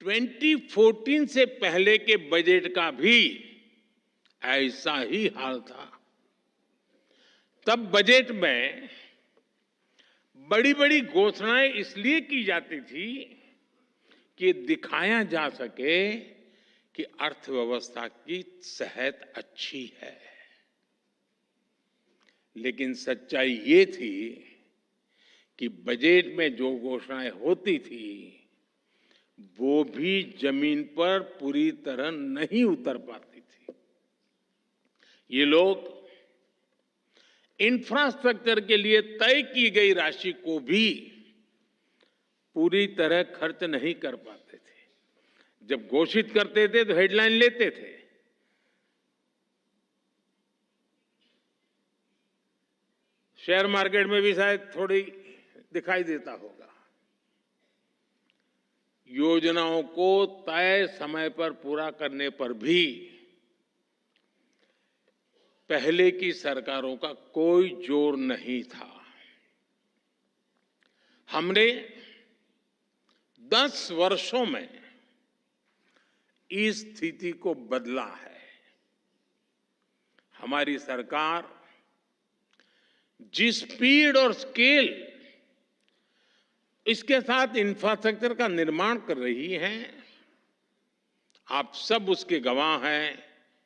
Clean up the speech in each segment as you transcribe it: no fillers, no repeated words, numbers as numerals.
2014 से पहले के बजट का भी ऐसा ही हाल था। तब बजट में बड़ी बड़ी घोषणाएं इसलिए की जाती थी कि दिखाया जा सके कि अर्थव्यवस्था की सेहत अच्छी है। लेकिन सच्चाई ये थी कि बजट में जो घोषणाएं होती थी वो भी जमीन पर पूरी तरह नहीं उतर पाती थी। ये लोग इंफ्रास्ट्रक्चर के लिए तय की गई राशि को भी पूरी तरह खर्च नहीं कर पाते थे। जब घोषित करते थे तो हेडलाइन लेते थे, शेयर मार्केट में भी शायद थोड़ी दिखाई देता होगा। योजनाओं को तय समय पर पूरा करने पर भी पहले की सरकारों का कोई जोर नहीं था। हमने 10 वर्षों में इस स्थिति को बदला है। हमारी सरकार जिस स्पीड और स्केल इसके साथ इंफ्रास्ट्रक्चर का निर्माण कर रही है, आप सब उसके गवाह हैं।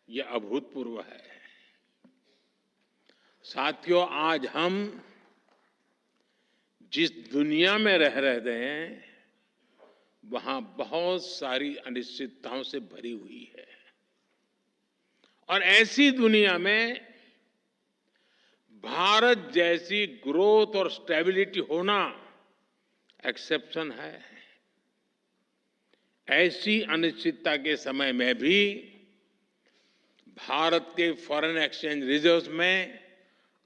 यह अभूतपूर्व है। साथियों, आज हम जिस दुनिया में रह रहे हैं वहां बहुत सारी अनिश्चितताओं से भरी हुई है और ऐसी दुनिया में भारत जैसी ग्रोथ और स्टेबिलिटी होना एक्सेप्शन है। ऐसी अनिश्चितता के समय में भी भारत के फॉरेन एक्सचेंज रिजर्व्स में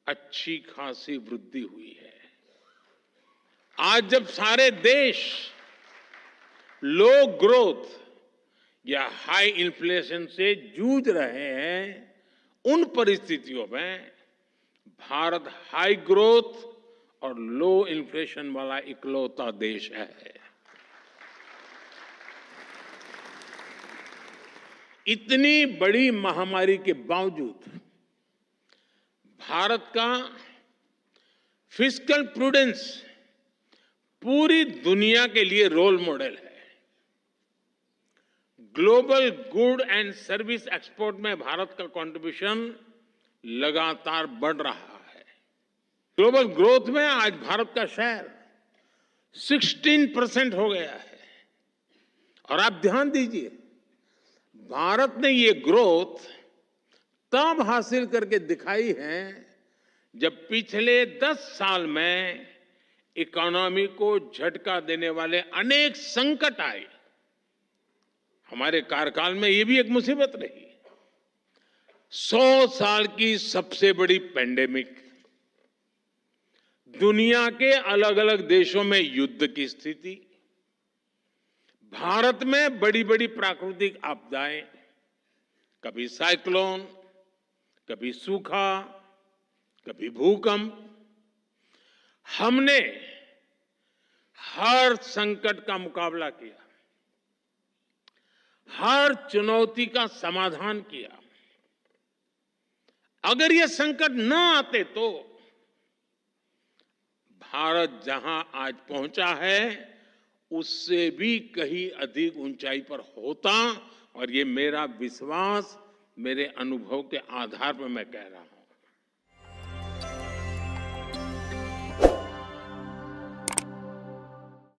अच्छी खासी वृद्धि हुई है। आज जब सारे देश लो ग्रोथ या हाई इन्फ्लेशन से जूझ रहे हैं, उन परिस्थितियों में भारत हाई ग्रोथ और लो इन्फ्लेशन वाला इकलौता देश है। इतनी बड़ी महामारी के बावजूद भारत का फिस्कल प्रूडेंस पूरी दुनिया के लिए रोल मॉडल है। Global good and service export में भारत का कंट्रीब्यूशन लगातार बढ़ रहा है। ग्लोबल ग्रोथ में आज भारत का शेयर 16% हो गया है। और आप ध्यान दीजिए, भारत ने ये ग्रोथ तब हासिल करके दिखाई है जब पिछले 10 साल में इकोनॉमी को झटका देने वाले अनेक संकट आए। हमारे कार्यकाल में ये भी एक मुसीबत रही। 100 साल की सबसे बड़ी पेंडेमिक, दुनिया के अलग अलग देशों में युद्ध की स्थिति, भारत में बड़ी बड़ी प्राकृतिक आपदाएं, कभी साइक्लोन, कभी सूखा, कभी भूकंप। हमने हर संकट का मुकाबला किया, हर चुनौती का समाधान किया। अगर ये संकट न आते तो भारत जहां आज पहुंचा है उससे भी कहीं अधिक ऊंचाई पर होता। और ये मेरा विश्वास, मेरे अनुभव के आधार पर मैं कह रहा हूं।